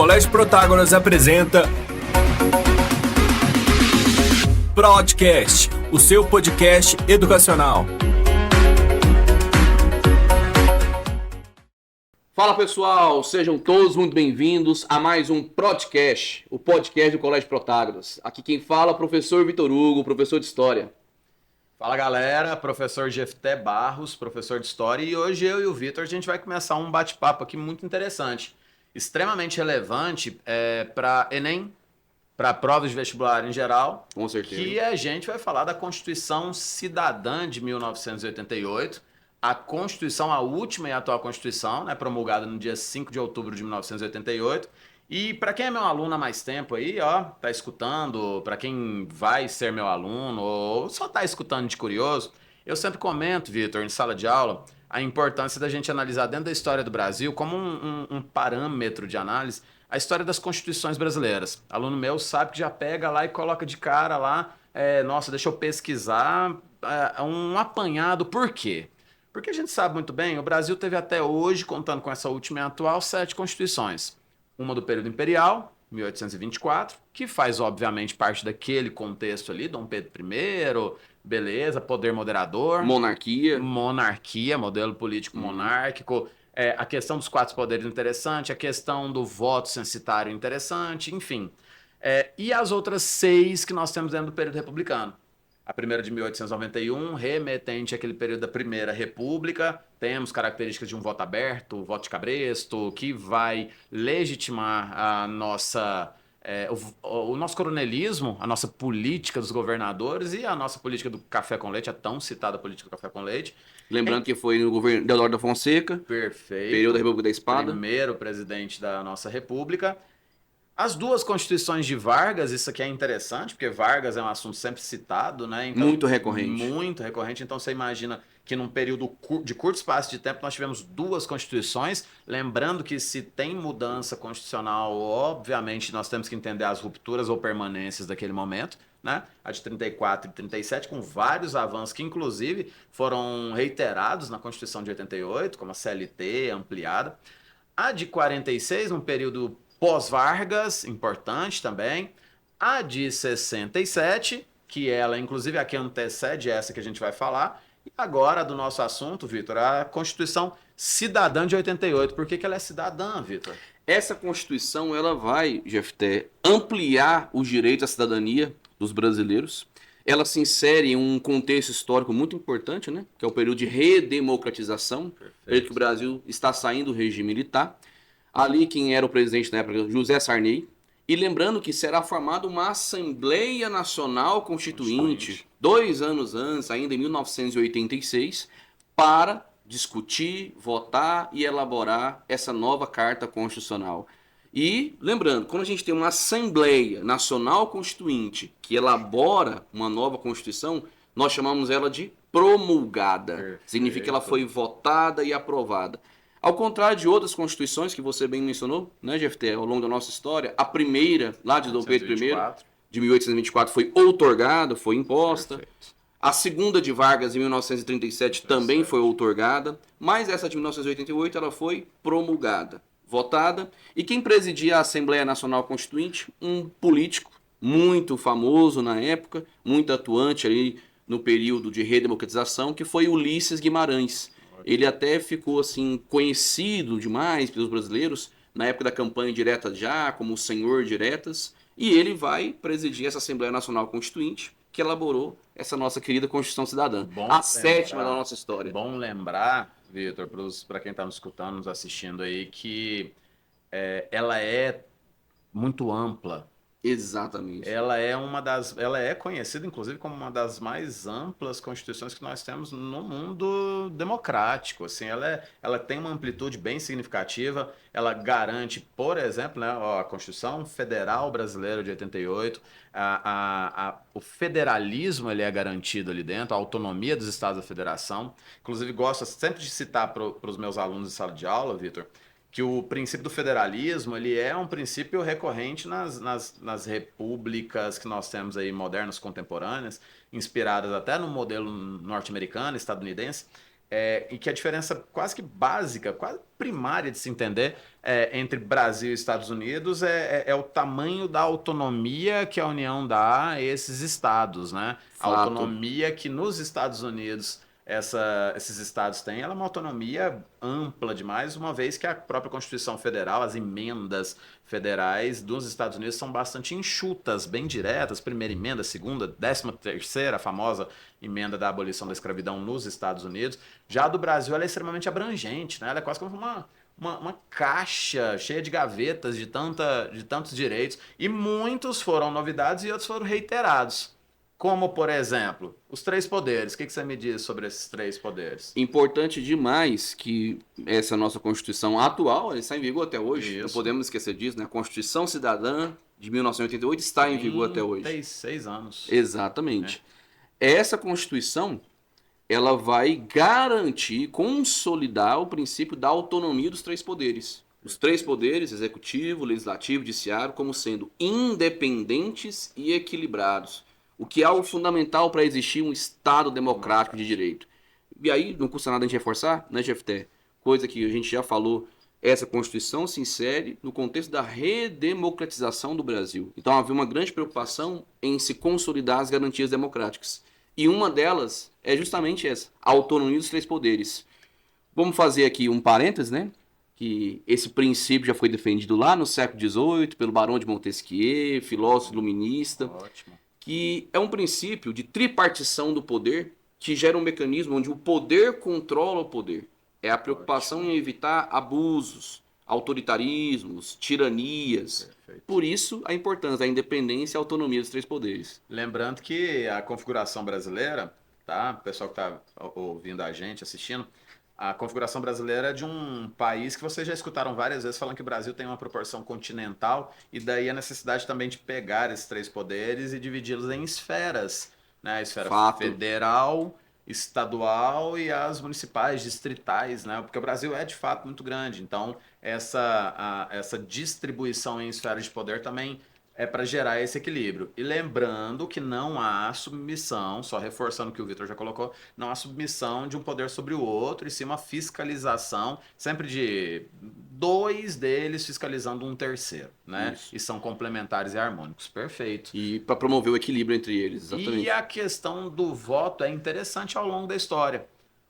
Colégio Protágoras apresenta Podcast, o seu podcast educacional. Fala pessoal, sejam todos muito bem-vindos a mais um Podcast, o podcast do Colégio Protágoras. Aqui quem fala é o professor Vitor Hugo, professor de História. Fala galera, professor Jefté Barros, professor de História, e hoje eu e o Vitor a gente vai começar um bate-papo aqui muito interessante, extremamente relevante para Enem, para provas de vestibular em geral. Com certeza. Que a gente vai falar da Constituição Cidadã de 1988, a Constituição, a última e atual Constituição, né, promulgada no dia 5 de outubro de 1988. E para quem é meu aluno há mais tempo aí, ó, tá escutando, para quem vai ser meu aluno ou só tá escutando de curioso, eu sempre comento, Vitor, em sala de aula, a importância da gente analisar dentro da história do Brasil como um parâmetro de análise a história das constituições brasileiras. Aluno meu sabe que já pega lá e coloca de cara lá, nossa, deixa eu pesquisar um apanhado. Por quê? Porque a gente sabe muito bem, o Brasil teve até hoje, contando com essa última e atual, 7 constituições. Uma do período imperial, 1824, que faz, obviamente, parte daquele contexto ali, Dom Pedro I, beleza, poder moderador. Monarquia, modelo político monárquico. A questão dos 4 poderes interessante, a questão do voto censitário interessante, enfim. E as outras 6 que nós temos dentro do período republicano. A primeira de 1891, remetente àquele período da Primeira República, temos características de um voto aberto, voto de cabresto, que vai legitimar a nossa, o nosso coronelismo, a nossa política dos governadores e a nossa política do café com leite, a tão citada política do café com leite. Lembrando que foi no governo Deodoro da Fonseca, perfeito, período da República da Espada. Primeiro presidente da nossa república. As 2 constituições de Vargas, isso aqui é interessante, porque Vargas é um assunto sempre citado, né? Então, muito recorrente. Muito recorrente. Então você imagina que num período de curto espaço de tempo nós tivemos 2 constituições. Lembrando que se tem mudança constitucional, obviamente nós temos que entender as rupturas ou permanências daquele momento, né? A de 34 e 37, com vários avanços que inclusive foram reiterados na Constituição de 88, como a CLT ampliada. A de 46, num período pós-Vargas, importante também. A de 67, que ela, inclusive, aqui antecede essa que a gente vai falar. E agora, do nosso assunto, Vitor, a Constituição Cidadã de 88. Por que ela é cidadã, Vitor? Essa Constituição, ela vai, Jefté, ampliar os direitos à cidadania dos brasileiros. Ela se insere em um contexto histórico muito importante, né? Que é o período de redemocratização, período que o Brasil está saindo do regime militar. Ali quem era o presidente na época, José Sarney. E lembrando que será formada uma Assembleia Nacional Constituinte 2 anos antes, ainda em 1986, para discutir, votar e elaborar essa nova Carta Constitucional. E lembrando, quando a gente tem uma Assembleia Nacional Constituinte que elabora uma nova Constituição, nós chamamos ela de promulgada. Perfeito. Significa que ela foi votada e aprovada. Ao contrário de outras constituições que você bem mencionou, né, Jefté, ao longo da nossa história, a primeira, lá de Dom Pedro I, de 1824, foi outorgada, foi imposta. Perfeito. A segunda de Vargas, em 1937, também foi outorgada, mas essa de 1988 ela foi promulgada, votada. E quem presidia a Assembleia Nacional Constituinte? Um político muito famoso na época, muito atuante ali no período de redemocratização, que foi Ulisses Guimarães. Ele até ficou assim conhecido demais pelos brasileiros na época da campanha direta já, como o senhor diretas, e ele vai presidir essa Assembleia Nacional Constituinte que elaborou essa nossa querida Constituição Cidadã, a 7ª da nossa história. Bom lembrar, Vitor, para quem está nos escutando, nos assistindo aí, que ela é muito ampla. Exatamente. Ela é conhecida, inclusive, como uma das mais amplas constituições que nós temos no mundo democrático. Assim, ela tem uma amplitude bem significativa. Ela garante, por exemplo, né, a Constituição Federal Brasileira de 88, o federalismo ele é garantido ali dentro, a autonomia dos estados da federação. Inclusive, gosto sempre de citar para os meus alunos de sala de aula, Vitor, que o princípio do federalismo ele é um princípio recorrente nas repúblicas que nós temos aí modernas, contemporâneas, inspiradas até no modelo norte-americano, estadunidense, e que a diferença quase que básica, quase primária de se entender entre Brasil e Estados Unidos é o tamanho da autonomia que a União dá a esses estados, né? A Fato. autonomia que nos Estados Unidos esses estados têm, ela é uma autonomia ampla demais, uma vez que a própria Constituição Federal, as emendas federais dos Estados Unidos são bastante enxutas, bem diretas, primeira emenda, segunda, 13ª, a famosa emenda da abolição da escravidão nos Estados Unidos. Já a do Brasil, ela é extremamente abrangente, né? Ela é quase como uma caixa cheia de gavetas de tantos direitos, e muitos foram novidades e outros foram reiterados. Como, por exemplo, os 3 poderes. O que você me diz sobre esses 3 poderes? Importante demais que essa nossa Constituição atual, ela está em vigor até hoje. Isso. Não podemos esquecer disso, né? A Constituição Cidadã de 1988 está em vigor até hoje. 36 anos. Exatamente. Essa Constituição, ela vai garantir, consolidar o princípio da autonomia dos 3 poderes. Os 3 poderes, executivo, legislativo, judiciário, como sendo independentes e equilibrados. O que é algo fundamental para existir um Estado democrático de direito. E aí, não custa nada a gente reforçar, né, Jefté? Coisa que a gente já falou, essa Constituição se insere no contexto da redemocratização do Brasil. Então havia uma grande preocupação em se consolidar as garantias democráticas. E uma delas é justamente essa, a autonomia dos 3 poderes. Vamos fazer aqui um parênteses, né? Que esse princípio já foi defendido lá no século XVIII pelo Barão de Montesquieu, filósofo iluminista. Ótimo. Que é um princípio de tripartição do poder que gera um mecanismo onde o poder controla o poder. É a preocupação em evitar abusos, autoritarismos, tiranias. Perfeito. Por isso, a importância da independência e autonomia dos 3 poderes. Lembrando que a configuração brasileira, tá? O pessoal que está ouvindo a gente, assistindo, a configuração brasileira é de um país que vocês já escutaram várias vezes falando que o Brasil tem uma proporção continental, e daí a necessidade também de pegar esses 3 poderes e dividi-los em esferas, né? A esfera Fato. federal, estadual e as municipais, distritais, né? Porque o Brasil é de fato muito grande, então essa distribuição em esferas de poder também é para gerar esse equilíbrio. E lembrando que não há submissão, só reforçando o que o Vitor já colocou, não há submissão de um poder sobre o outro, e sim uma fiscalização, sempre de 2 deles fiscalizando um terceiro, né? Isso. E são complementares e harmônicos. Perfeito. E para promover o equilíbrio entre eles, exatamente. E a questão do voto é interessante ao longo da história,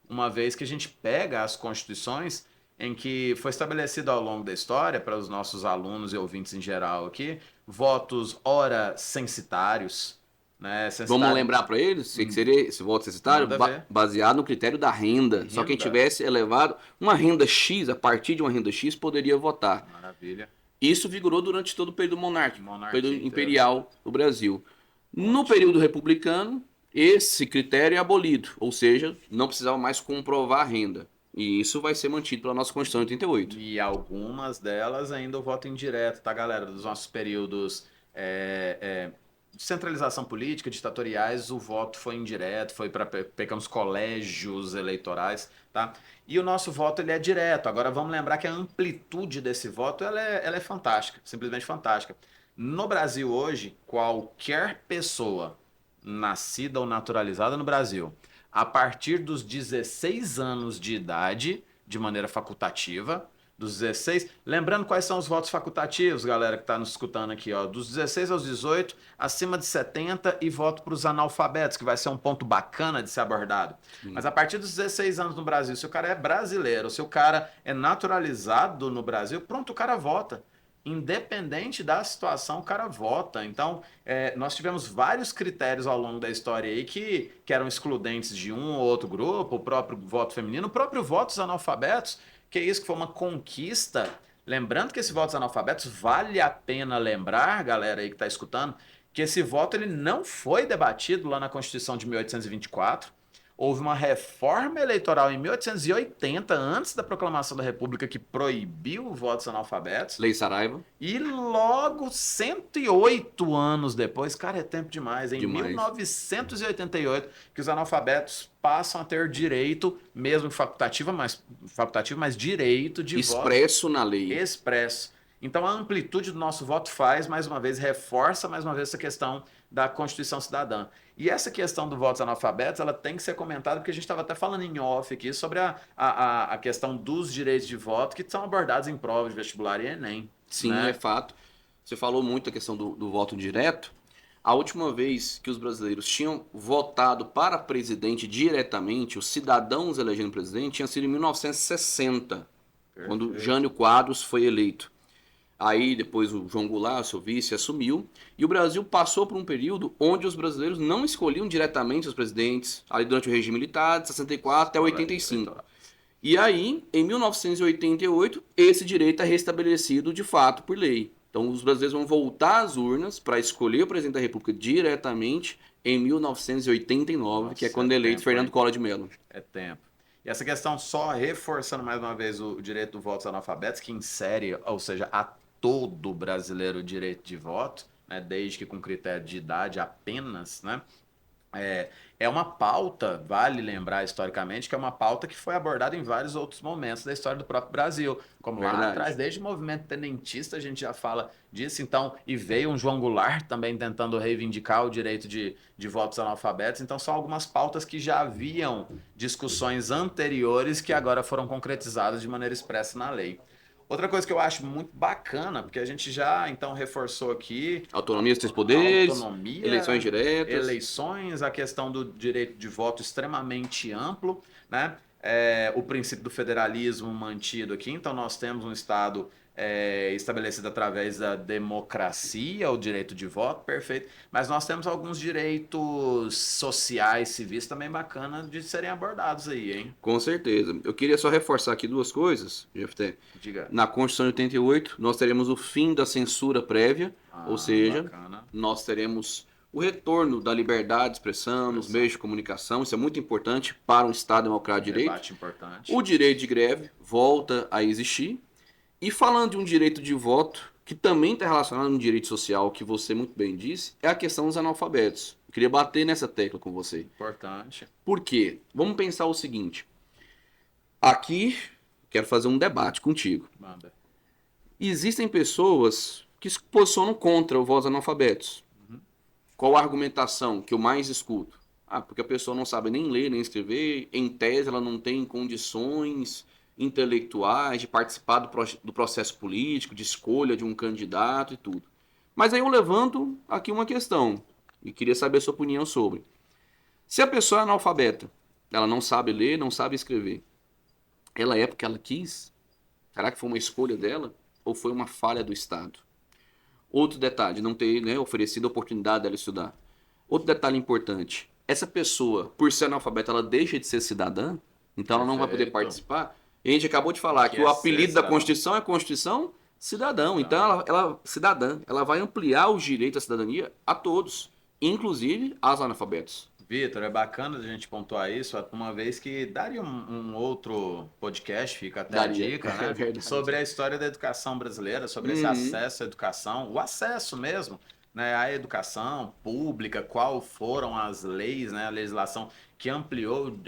uma vez que a gente pega as constituições em que foi estabelecido ao longo da história, para os nossos alunos e ouvintes em geral aqui, votos ora censitários, né? Vamos lembrar para eles que seria esse voto censitário Manda ver. baseado no critério da renda. Só quem tivesse elevado uma renda X, a partir de uma renda X, poderia votar. Maravilha. Isso vigorou durante todo o período monárquico, período inteiro. imperial do Brasil. No período republicano, esse critério é abolido, ou seja, não precisava mais comprovar a renda. E isso vai ser mantido pela nossa Constituição de 88. E algumas delas ainda o voto indireto, tá, galera? Dos nossos períodos de centralização política, ditatoriais, o voto foi indireto, foi para pequenos colégios eleitorais, tá? E o nosso voto, ele é direto. Agora, vamos lembrar que a amplitude desse voto, ela é fantástica, simplesmente fantástica. No Brasil hoje, qualquer pessoa nascida ou naturalizada no Brasil, a partir dos 16 anos de idade, de maneira facultativa, dos 16... Lembrando quais são os votos facultativos, galera que está nos escutando aqui, ó, dos 16 aos 18, acima de 70, e voto para os analfabetos, que vai ser um ponto bacana de ser abordado. Mas a partir dos 16 anos no Brasil, se o cara é brasileiro, se o cara é naturalizado no Brasil, pronto, o cara vota. Independente da situação, o cara vota. Então, nós tivemos vários critérios ao longo da história aí que eram excludentes de um ou outro grupo, o próprio voto feminino, o próprio voto dos analfabetos, que é isso, que foi uma conquista. Lembrando que esse voto dos analfabetos, vale a pena lembrar, galera aí que está escutando, que esse voto ele não foi debatido lá na Constituição de 1824. Houve uma reforma eleitoral em 1880, antes da proclamação da República, que proibiu o voto dos analfabetos. Lei Saraiva. E logo 108 anos depois, cara, é tempo demais, em Demais. 1988, que os analfabetos passam a ter direito, mesmo facultativo, mas direito de voto. Expresso na lei. Expresso. Então, a amplitude do nosso voto faz, mais uma vez, reforça, mais uma vez, essa questão da Constituição Cidadã. E essa questão do voto analfabetos, ela tem que ser comentada, porque a gente estava até falando em off aqui sobre a questão dos direitos de voto que são abordados em provas de vestibular e Enem. Sim, né? é fato. Você falou muito a questão do voto direto. A última vez que os brasileiros tinham votado para presidente diretamente, os cidadãos elegendo presidente, tinha sido em 1960, quando Jânio Quadros foi eleito. Aí depois o João Goulart, seu vice, assumiu, e o Brasil passou por um período onde os brasileiros não escolhiam diretamente os presidentes, ali durante o regime militar, de 64 até 85. E aí, em 1988, esse direito é restabelecido de fato por lei. Então os brasileiros vão voltar às urnas para escolher o presidente da República diretamente em 1989, Nossa, que é quando é eleito tempo, Fernando hein? Collor de Mello. É tempo. E essa questão, só reforçando mais uma vez o direito do voto dos analfabetos, que insere, ou seja, a todo brasileiro o direito de voto, né, desde que com critério de idade apenas, né? É uma pauta, vale lembrar historicamente, que é uma pauta que foi abordada em vários outros momentos da história do próprio Brasil. Como lá Verdade. atrás, desde o movimento tenentista, a gente já fala disso. Então, e veio um João Goulart também tentando reivindicar o direito de votos analfabetos. Então, são algumas pautas que já haviam discussões anteriores que agora foram concretizadas de maneira expressa na lei. Outra coisa que eu acho muito bacana, porque a gente já então reforçou aqui Autonomia dos três poderes, autonomia, eleições diretas. eleições, a questão do direito de voto extremamente amplo, né? O princípio do federalismo mantido aqui. Então, nós temos um Estado estabelecido através da democracia, o direito de voto, perfeito. Mas nós temos alguns direitos sociais, civis também bacanas de serem abordados aí, hein? Com certeza. Eu queria só reforçar aqui duas coisas, GFT. Diga. Na Constituição de 88, nós teremos o fim da censura prévia, ou seja, Bacana. nós teremos o retorno da liberdade de expressão nos meios de comunicação. Isso é muito importante para um Estado democrático de direito. Debate importante. O direito de greve volta a existir. E falando de um direito de voto, que também está relacionado a um direito social, que você muito bem disse, é a questão dos analfabetos. Eu queria bater nessa tecla com você. Importante. Por quê? Vamos pensar o seguinte. Aqui, quero fazer um debate contigo. Manda. Existem pessoas que se posicionam contra o voto dos analfabetos. Qual a argumentação que eu mais escuto? Porque a pessoa não sabe nem ler, nem escrever, em tese ela não tem condições intelectuais de participar do processo político, de escolha de um candidato e tudo. Mas aí eu levanto aqui uma questão, e queria saber a sua opinião sobre. Se a pessoa é analfabeta, ela não sabe ler, não sabe escrever, ela é porque ela quis? Será que foi uma escolha dela? Ou foi uma falha do Estado? Outro detalhe, não ter oferecido a oportunidade dela estudar. Outro detalhe importante, essa pessoa, por ser analfabeta, ela deixa de ser cidadã? Então ela não vai poder Perfeito. participar? E a gente acabou de falar que Que o é apelido ser da cidadão. Constituição é Constituição Cidadão. Então ela vai ampliar os direitos da cidadania a todos, inclusive aos analfabetos. Vitor, é bacana a gente pontuar isso, uma vez que daria um outro podcast, fica até Daria, a dica, é né? verdade. Sobre a história da educação brasileira, sobre esse acesso à educação, o acesso mesmo, né, à educação pública, qual foram as leis, né, a legislação que ampliou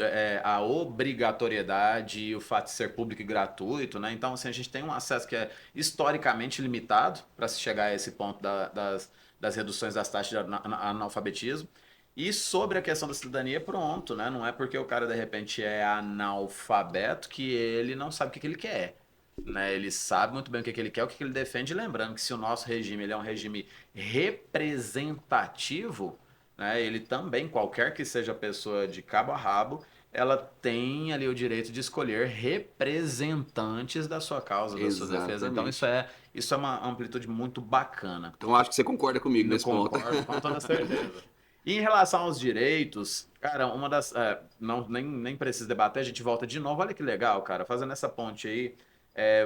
a obrigatoriedade e o fato de ser público e gratuito, né? Então, assim, a gente tem um acesso que é historicamente limitado para se chegar a esse ponto das reduções das taxas de analfabetismo. E sobre a questão da cidadania, pronto, né? Não é porque o cara de repente é analfabeto que ele não sabe o que ele quer, né? Ele sabe muito bem o que ele quer, o que ele defende. Lembrando que se o nosso regime ele é um regime representativo, né? Ele também, qualquer que seja a pessoa de cabo a rabo, ela tem ali o direito de escolher representantes da sua causa, da sua defesa. Então isso é uma amplitude muito bacana. Então acho que você concorda comigo Eu nesse ponto. concordo com toda certeza. E em relação aos direitos, cara, uma das. Nem precisa debater, a gente volta de novo. Olha que legal, cara, fazendo essa ponte aí.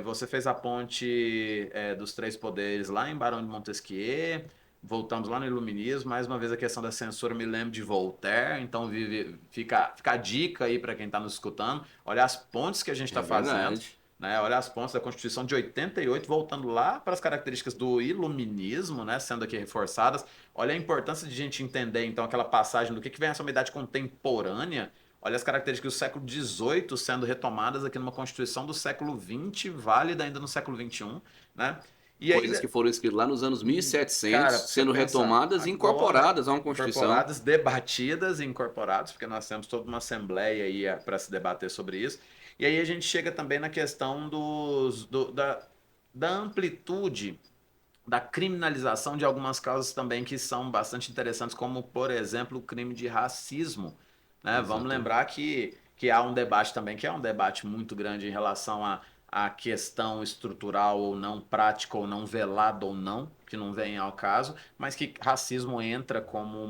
Você fez a ponte dos três poderes lá em Barão de Montesquieu, voltamos lá no Iluminismo, mais uma vez a questão da censura me lembra de Voltaire, então fica a dica aí para quem está nos escutando, olha as pontes que a gente está fazendo. Verdade. Né, olha as pontes da Constituição de 88, voltando lá para as características do iluminismo, né, sendo aqui reforçadas. Olha a importância de a gente entender, então, aquela passagem do que vem essa idade contemporânea. Olha as características do século XVIII sendo retomadas aqui numa Constituição do século XX, válida ainda no século XXI. Né? E Coisas aí, que foram escritas lá nos anos 1700, cara, pra você sendo pensar, retomadas e agora, incorporadas a uma Constituição. incorporadas, debatidas e incorporadas, porque nós temos toda uma assembleia aí para se debater sobre isso. E aí a gente chega também na questão da amplitude da criminalização de algumas causas também que são bastante interessantes, como, por exemplo, o crime de racismo. Né? Vamos Exatamente. lembrar que há um debate também, que é um debate muito grande em relação à questão estrutural ou não, prática ou não, velada ou não, que não vem ao caso, mas que racismo entra como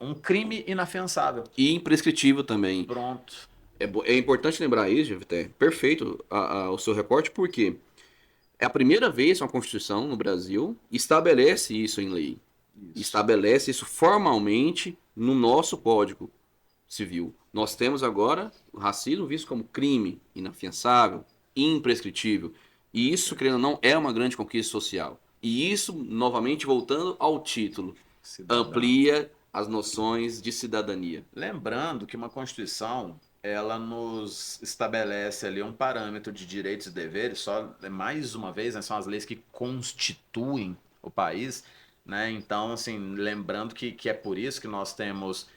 um crime inafiançável. E imprescritível também. Pronto. É importante lembrar isso, Jefté. Perfeito o seu recorte, porque é a primeira vez que uma Constituição no Brasil estabelece isso em lei. Isso. Estabelece isso formalmente no nosso Código Civil. Nós temos agora o racismo visto como crime inafiançável, imprescritível. E isso, querendo ou não, é uma grande conquista social. E isso, novamente, voltando ao título, Cidadão. amplia as noções de cidadania. Lembrando que uma Constituição, ela nos estabelece ali um parâmetro de direitos e deveres, só mais uma vez, né, são as leis que constituem o país, né? Então, assim, lembrando que é por isso que nós temos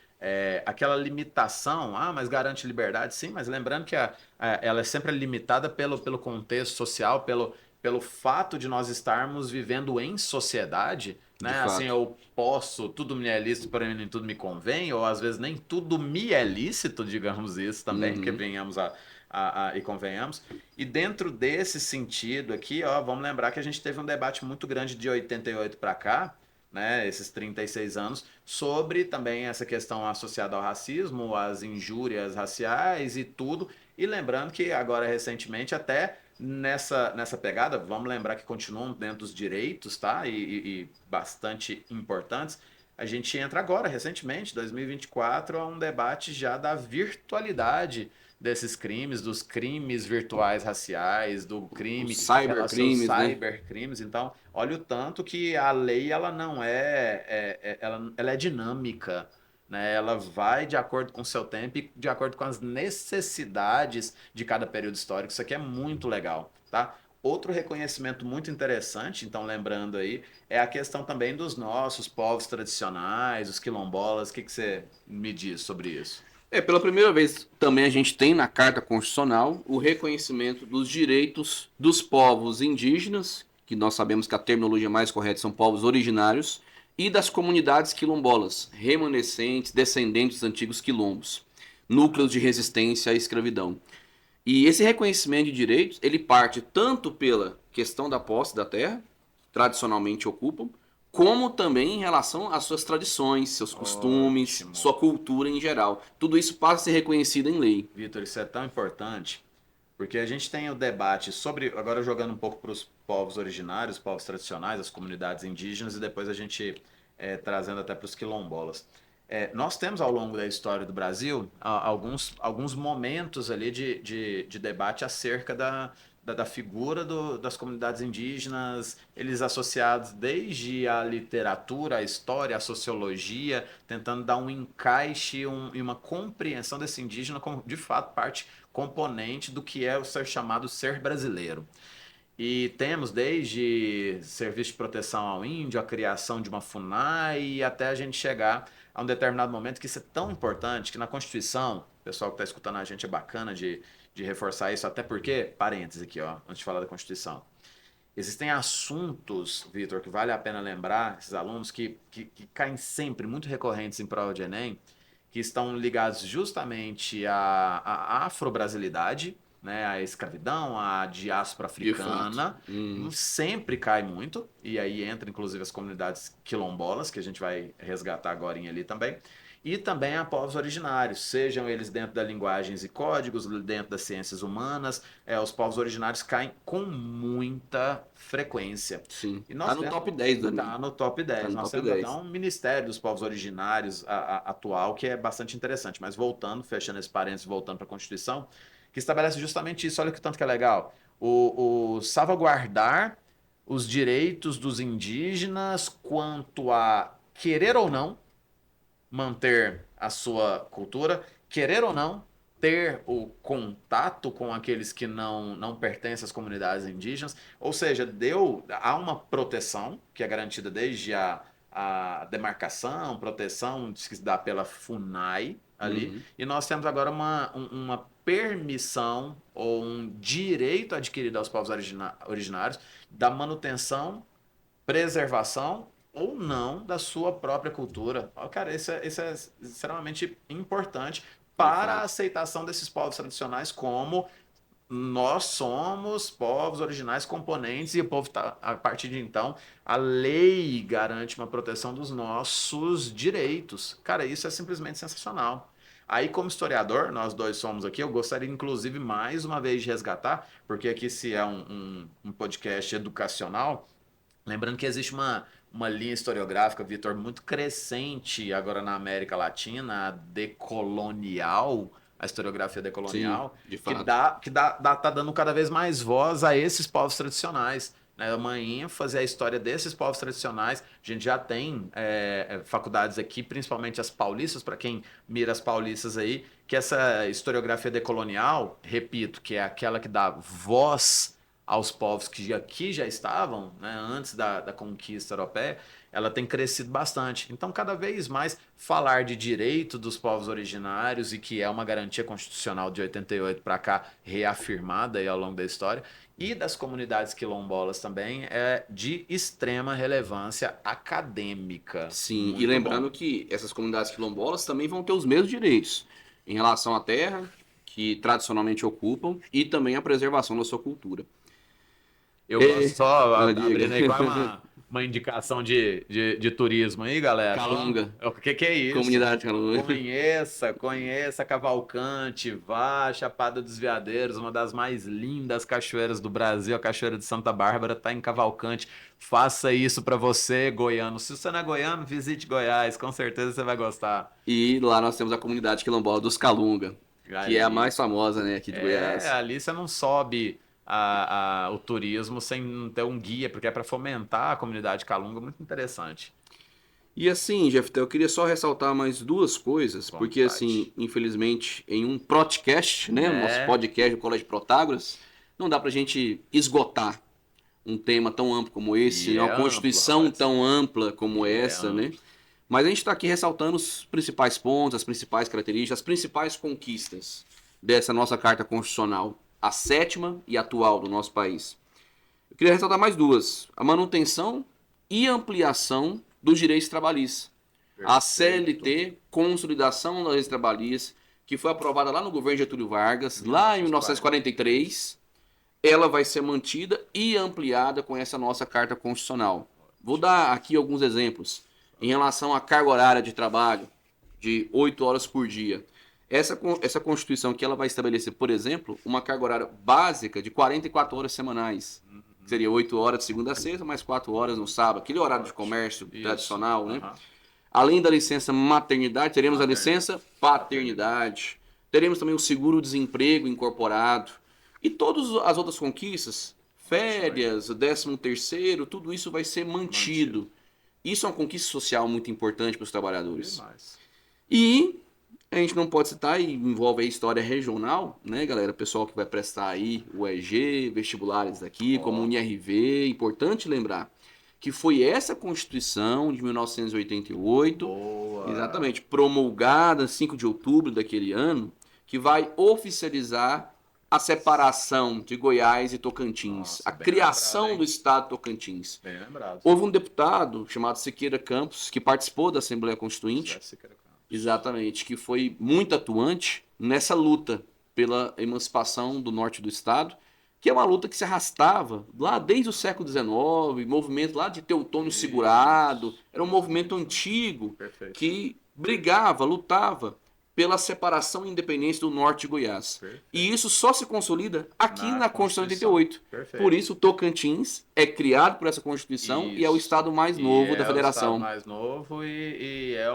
aquela limitação, mas garante liberdade, sim, mas lembrando que ela é sempre limitada pelo contexto social, pelo fato de nós estarmos vivendo em sociedade, De né? Assim, fato. eu posso, tudo me é lícito, porém nem tudo me convém, ou às vezes nem tudo me é lícito, digamos isso também, porque Uhum. venhamos e convenhamos. E dentro desse sentido aqui, ó, vamos lembrar que a gente teve um debate muito grande de 88 para cá, né, esses 36 anos, sobre também essa questão associada ao racismo, às injúrias raciais e tudo. E lembrando que agora, recentemente, até nessa pegada, vamos lembrar que continuam dentro dos direitos, tá? E bastante importantes. A gente entra agora, recentemente, 2024, a um debate já da virtualidade desses crimes, dos crimes virtuais raciais, do Os crime relacionado aos cybercrimes, né? cybercrimes. Então, olha o tanto que a lei ela não ela é dinâmica, né? Ela vai de acordo com o seu tempo e de acordo com as necessidades de cada período histórico. Isso aqui é muito legal, tá? Outro reconhecimento muito interessante, então lembrando aí, é a questão também dos nossos povos tradicionais, os quilombolas. O que você me diz sobre isso? Pela primeira vez também a gente tem na Carta Constitucional o reconhecimento dos direitos dos povos indígenas, que nós sabemos que a terminologia mais correta são povos originários, e das comunidades quilombolas, remanescentes, descendentes dos antigos quilombos, núcleos de resistência à escravidão. E esse reconhecimento de direitos, ele parte tanto pela questão da posse da terra, tradicionalmente ocupam, como também em relação às suas tradições, seus costumes, Ótimo. sua cultura em geral. Tudo isso passa a ser reconhecido em lei. Vitor, isso é tão importante, porque a gente tem o debate sobre, agora jogando um pouco para os povos originários, povos tradicionais, as comunidades indígenas, e depois a gente trazendo até para os quilombolas. Nós temos ao longo da história do Brasil alguns momentos ali de debate acerca da figura das comunidades indígenas, eles associados desde a literatura, a história, a sociologia, tentando dar um encaixe e uma compreensão desse indígena como, de fato, parte componente do que é o ser chamado ser brasileiro. E temos desde serviço de proteção ao índio, a criação de uma FUNAI e até a gente chegar a um determinado momento que isso é tão importante que na Constituição, o pessoal que está escutando a gente é bacana de reforçar isso, até porque, parênteses aqui, ó, antes de falar da Constituição, existem assuntos, Vitor, que vale a pena lembrar, esses alunos que caem sempre, muito recorrentes em prova de Enem, que estão ligados justamente à afro-brasilidade, né, à escravidão, à diáspora De fato. africana, sempre cai muito, e aí entra inclusive as comunidades quilombolas, que a gente vai resgatar agora ali também, e também a povos originários, sejam eles dentro das linguagens e códigos, dentro das ciências humanas, os povos originários caem com muita frequência. Sim. E Tá nós no temos, top 10 do tá Enem. no top Tá 10. no Nós top temos até 10. um Ministério dos Povos Originários atual, que é bastante interessante. Mas voltando, fechando esse parênteses, voltando para a Constituição, que estabelece justamente isso. Olha que tanto que é legal. O salvaguardar os direitos dos indígenas quanto a querer ou não manter a sua cultura, querer ou não ter o contato com aqueles que não pertencem às comunidades indígenas, ou seja, há uma proteção que é garantida desde a demarcação, proteção que se dá pela FUNAI ali, e nós temos agora uma permissão ou um direito adquirido aos povos originários da manutenção, preservação ou não da sua própria cultura. Cara, isso é extremamente importante para a aceitação desses povos tradicionais como nós somos povos originais componentes e o povo tá, a partir de então, a lei garante uma proteção dos nossos direitos. Cara, isso é simplesmente sensacional. Aí, como historiador, nós dois somos aqui, eu gostaria, inclusive, mais uma vez de resgatar, porque aqui se é um podcast educacional, lembrando que existe uma linha historiográfica, Vitor, muito crescente agora na América Latina, a decolonial, a historiografia decolonial, Sim, de que fato. tá dando cada vez mais voz a esses povos tradicionais. Né? Uma ênfase à história desses povos tradicionais. A gente já tem faculdades aqui, principalmente as paulistas, para quem mira as paulistas aí, que essa historiografia decolonial, repito, que é aquela que dá voz aos povos que aqui já estavam, né, antes da conquista europeia, ela tem crescido bastante. Então, cada vez mais, falar de direito dos povos originários, e que é uma garantia constitucional de 88 para cá, reafirmada aí ao longo da história, e das comunidades quilombolas também, é de extrema relevância acadêmica. Sim, Muito e lembrando bom. que essas comunidades quilombolas também vão ter os mesmos direitos em relação à terra, que tradicionalmente ocupam, e também a preservação da sua cultura. Eu gosto só Diga. abrindo aí qual é uma indicação de turismo aí, galera. Calunga. O que é isso? Comunidade Calunga. Conheça Cavalcante, vá a Chapada dos Veadeiros, uma das mais lindas cachoeiras do Brasil, a Cachoeira de Santa Bárbara, está em Cavalcante. Faça isso para você, goiano. Se você não é goiano, visite Goiás, com certeza você vai gostar. E lá nós temos a comunidade quilombola dos Calunga, que é a mais famosa, né, aqui de Goiás. Ali você não sobe o turismo sem ter um guia, porque é para fomentar a comunidade calunga, muito interessante. E assim, Jeff, eu queria só ressaltar mais duas coisas, Vontade. porque assim, infelizmente, em um podcast, né, o nosso podcast do Colégio Protágoras, não dá pra gente esgotar um tema tão amplo como esse, E uma Constituição amplo, rapaz. tão ampla como essa, amplo. né? Mas a gente está aqui ressaltando os principais pontos, as principais características, as principais conquistas dessa nossa Carta Constitucional, a 7ª e atual do nosso país. Eu queria ressaltar mais duas: a manutenção e ampliação dos direitos trabalhistas. A CLT, Consolidação das Leis Trabalhistas, que foi aprovada lá no governo Getúlio Vargas, lá em 1943, ela vai ser mantida e ampliada com essa nossa Carta Constitucional. Vou dar aqui alguns exemplos. Em relação à carga horária de trabalho, de 8 horas por dia. Essa Constituição aqui, ela vai estabelecer, por exemplo, uma carga horária básica de 44 horas semanais. Seria 8 horas de segunda a sexta, mais 4 horas no sábado. Aquele horário de comércio tradicional, né? Além da licença maternidade, teremos a licença paternidade. Teremos também o seguro-desemprego incorporado. E todas as outras conquistas, férias, 13º, tudo isso vai ser mantido. Isso é uma conquista social muito importante para os trabalhadores. E a gente não pode citar, e envolve a história regional, né, galera? Pessoal que vai prestar aí o EG, vestibulares daqui, como o UniRV, importante lembrar que foi essa Constituição de 1988, exatamente, promulgada 5 de outubro daquele ano, que vai oficializar a separação de Goiás e Tocantins, a criação do estado Tocantins. Bem lembrado. Houve um deputado chamado Siqueira Campos, que participou da Assembleia Constituinte, exatamente, que foi muito atuante nessa luta pela emancipação do norte do estado, que é uma luta que se arrastava lá desde o século XIX, movimento lá de Teutônio Segurado, era um movimento antigo que brigava, lutava pela separação e independência do norte de Goiás. E isso só se consolida aqui na Constituição de 88. Por isso o Tocantins é criado por essa Constituição e é o estado mais novo da federação. É o estado mais novo e é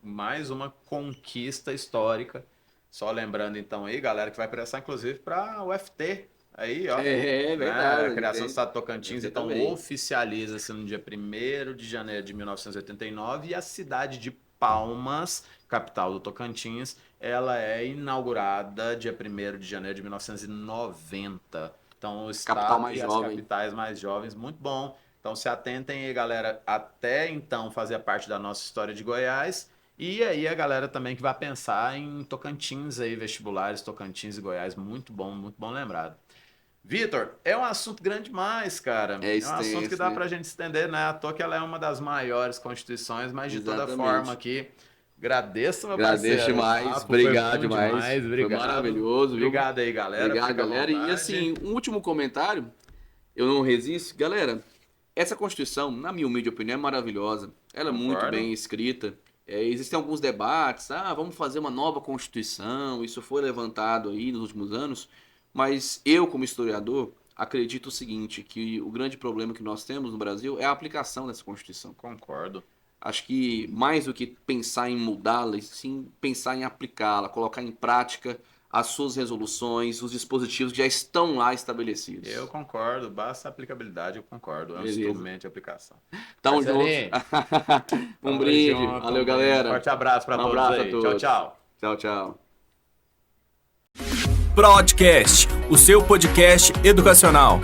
mais uma conquista histórica. Só lembrando então aí, galera, que vai prestar inclusive para o UFT. Aí, ó. É verdade. Né? A criação do Estado Tocantins, então, também oficializa-se no dia 1º de janeiro de 1989 e a cidade de Palmas, capital do Tocantins, ela é inaugurada dia 1º de janeiro de 1990. Então, o estado Capital mais e as jovem. capitais mais jovens, muito bom. Então, se atentem aí, galera. Até então fazia parte da nossa história de Goiás. E aí a galera também que vai pensar em Tocantins aí, vestibulares, Tocantins e Goiás. Muito bom lembrado. Vitor, é um assunto grande demais, cara. É um extenso, assunto que dá né? pra gente estender, né? À toa que ela é uma das maiores constituições, mas de toda Exatamente. forma aqui, agradeço, meu Agradeço parceiro. O demais, papo obrigado foi bom demais. Foi obrigado. maravilhoso, viu? Obrigado aí, galera. Obrigado, Fica à galera. E vontade. assim, um último comentário, eu não resisto. Galera, essa Constituição, na minha humilde opinião, é maravilhosa. Ela é muito Concordo. bem escrita. Existem alguns debates, vamos fazer uma nova Constituição, isso foi levantado aí nos últimos anos, mas eu, como historiador, acredito o seguinte, que o grande problema que nós temos no Brasil é a aplicação dessa Constituição. Concordo. Acho que mais do que pensar em mudá-la, sim pensar em aplicá-la, colocar em prática as suas resoluções, os dispositivos que já estão lá estabelecidos. Eu concordo, basta a aplicabilidade, eu concordo. É um Beleza. instrumento de aplicação. Tamo junto. Parceirinho, Um tamo brinde. junto, Valeu, um galera. Forte abraço pra Um todos abraço aí. a todos. Tchau. Tchau, tchau. Podcast, o seu podcast educacional.